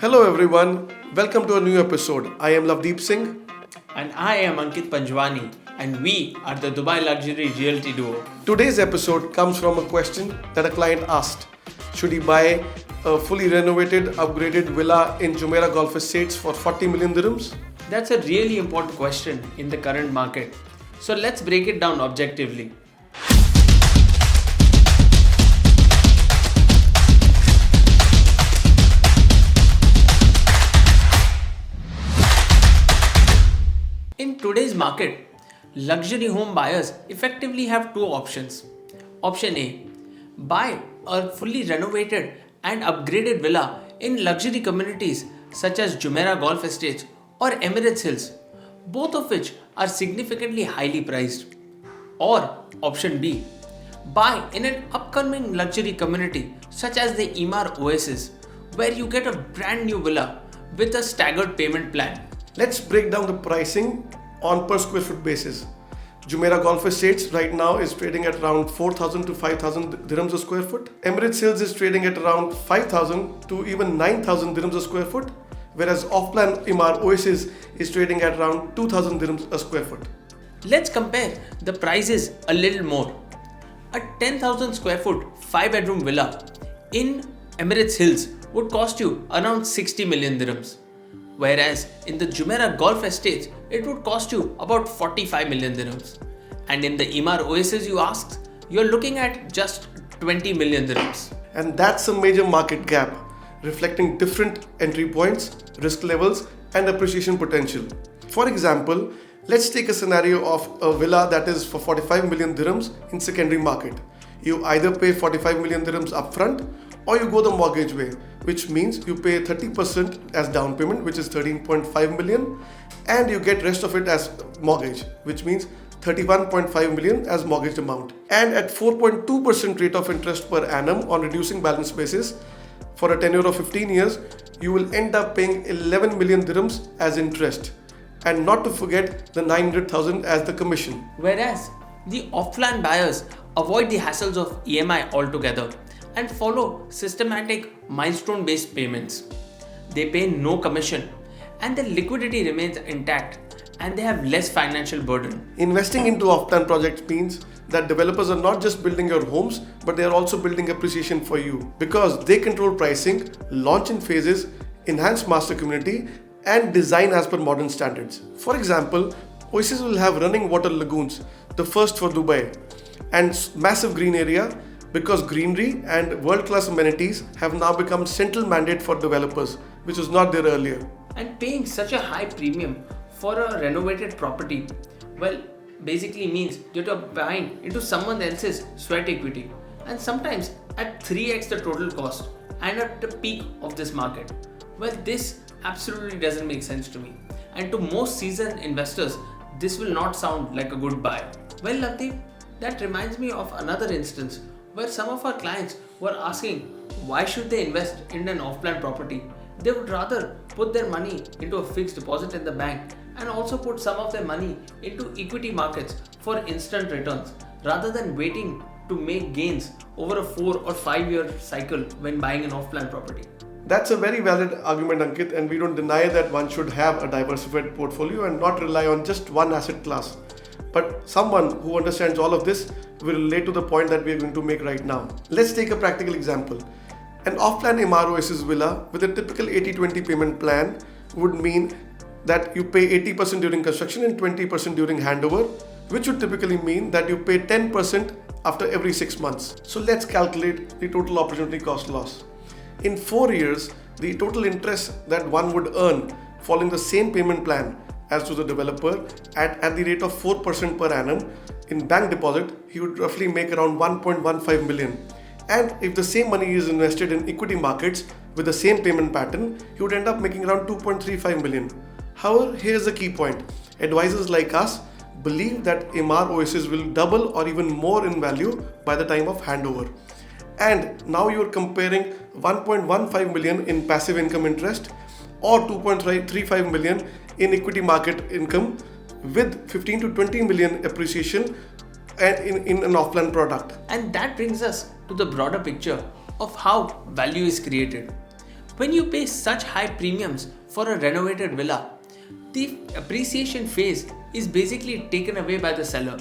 Hello everyone, welcome to a new episode. I am Lavdeep Singh. And I am Ankit Panjwani, and we are the Dubai Luxury Realty Duo. Today's episode comes from a question that a client asked. Should he buy a fully renovated, upgraded villa in Jumeirah Golf Estates for 40 million dirhams? That's a really important question in the current market. So let's break it down objectively. In today's market, luxury home buyers effectively have two options. Option A: buy a fully renovated and upgraded villa in luxury communities such as Jumeirah Golf Estates or Emirates Hills, both of which are significantly highly priced. Or option B: buy in an upcoming luxury community such as the Emaar Oasis, where you get a brand new villa with a staggered payment plan. Let's break down the pricing on per square foot basis. Jumeirah Golf Estates right now is trading at around 4,000 to 5,000 dirhams a square foot. Emirates Hills is trading at around 5,000 to even 9,000 dirhams a square foot, whereas off-plan Emaar Oasis is trading at around 2,000 dirhams a square foot. Let's compare the prices a little more. A 10,000 square foot 5-bedroom villa in Emirates Hills would cost you around 60 million dirhams. Whereas in the Jumeirah Golf Estates, it would cost you about 45 million dirhams. And in the Emaar Oasis, you ask, you're looking at just 20 million dirhams. And that's a major market gap, reflecting different entry points, risk levels, and appreciation potential. For example, let's take a scenario of a villa that is for 45 million dirhams in secondary market. You either pay 45 million dirhams upfront or you go the mortgage way, which means you pay 30% as down payment, which is 13.5 million, and you get rest of it as mortgage, which means 31.5 million as mortgage amount. And at 4.2% rate of interest per annum on reducing balance basis for a tenure of 15 years, you will end up paying 11 million dirhams as interest. And not to forget the 900,000 as the commission. Whereas the off-plan buyers avoid the hassles of EMI altogether and follow systematic milestone-based payments. They pay no commission and their liquidity remains intact and they have less financial burden. Investing into off-plan projects means that developers are not just building your homes, but they are also building appreciation for you because they control pricing, launch in phases, enhance master community, and design as per modern standards. For example, Oasis will have running water lagoons, the first for Dubai, and massive green area because greenery and world-class amenities have now become central mandate for developers, which was not there earlier. And paying such a high premium for a renovated property, well, basically means that you're buying into someone else's sweat equity and sometimes at 3x the total cost and at the peak of this market. Well, this absolutely doesn't make sense to me. And to most seasoned investors, this will not sound like a good buy. Well, Lavdeep, that reminds me of another instance where some of our clients were asking why should they invest in an off-plan property. They would rather put their money into a fixed deposit in the bank and also put some of their money into equity markets for instant returns rather than waiting to make gains over a 4 or 5 year cycle when buying an off-plan property. That's a very valid argument, Ankit, and we don't deny that one should have a diversified portfolio and not rely on just one asset class. But someone who understands all of this will relate to the point that we are going to make right now. Let's take a practical example. An off-plan Emaar Oasis villa with a typical 80-20 payment plan would mean that you pay 80% during construction and 20% during handover, which would typically mean that you pay 10% after every 6 months. So let's calculate the total opportunity cost loss. In 4 years, the total interest that one would earn following the same payment plan as to the developer at the rate of 4% per annum in bank deposit, he would roughly make around 1.15 million. And if the same money is invested in equity markets with the same payment pattern, he would end up making around 2.35 million. However, here's the key point. Advisors like us believe that Emaar Oasis will double or even more in value by the time of handover. And now you're comparing 1.15 million in passive income interest or 2.35 million in equity market income with 15 to 20 million appreciation and in an off-plan product. And that brings us to the broader picture of how value is created. When you pay such high premiums for a renovated villa, the appreciation phase is basically taken away by the seller.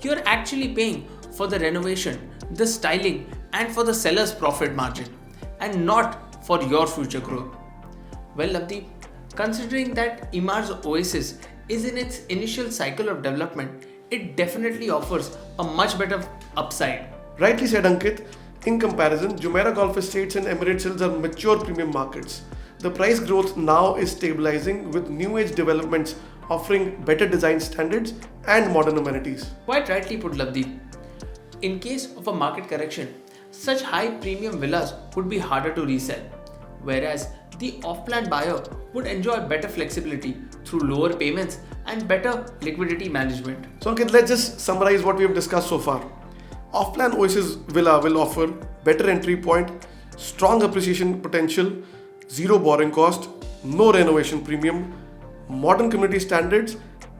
You're actually paying for the renovation, the styling, and for the seller's profit margin, and not for your future growth. Well, Navdeep, considering that Emaar's Oasis is in its initial cycle of development, it definitely offers a much better upside. Rightly said, Ankit. In comparison, Jumeirah Golf Estates and Emirates Hills are mature premium markets. The price growth now is stabilizing with new age developments offering better design standards and modern amenities. Quite rightly put, Navdeep. In case of a market correction, such high premium villas would be harder to resell, whereas the off-plan buyer would enjoy better flexibility through lower payments and better liquidity management. So Ankit, let's just summarize what we have discussed so far. Off-plan Oasis Villa will offer better entry point, strong appreciation potential, zero borrowing cost, no renovation premium, modern community standards,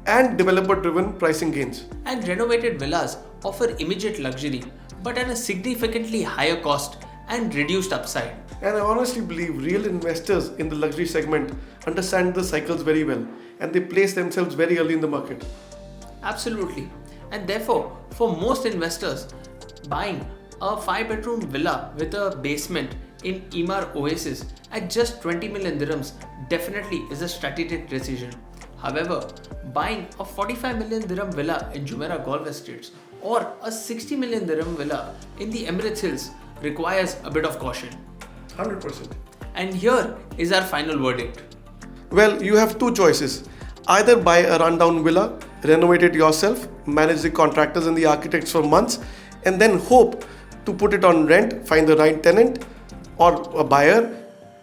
and developer-driven pricing gains. And renovated villas offer immediate luxury but at a significantly higher cost and reduced upside. And I honestly believe real investors in the luxury segment understand the cycles very well and they place themselves very early in the market. Absolutely. And therefore, for most investors, buying a 5-bedroom villa with a basement in Emaar Oasis at just 20 million dirhams definitely is a strategic decision. However, buying a 45 million dirham villa in Jumeirah Golf Estates or a 60 million dirham villa in the Emirates Hills requires a bit of caution. 100%. And here is our final verdict. Well, you have two choices. Either buy a rundown villa, renovate it yourself, manage the contractors and the architects for months, and then hope to put it on rent, find the right tenant or a buyer,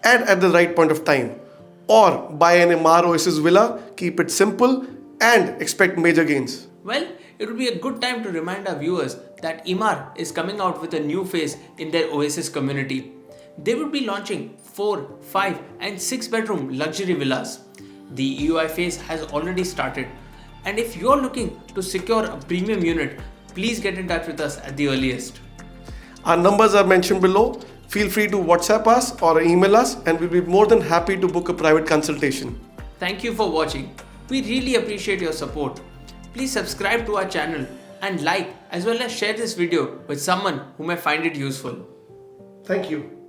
and at the right point of time. Or buy an Emaar Oasis villa, keep it simple, and expect major gains. Well, it would be a good time to remind our viewers that Emaar is coming out with a new phase in their Oasis community. They would be launching 4, 5, and 6-bedroom luxury villas. The EOI phase has already started, and if you're looking to secure a premium unit, please get in touch with us at the earliest. Our numbers are mentioned below. Feel free to WhatsApp us or email us, and we'll be more than happy to book a private consultation. Thank you for watching. We really appreciate your support. Please subscribe to our channel and like as well as share this video with someone who may find it useful. Thank you.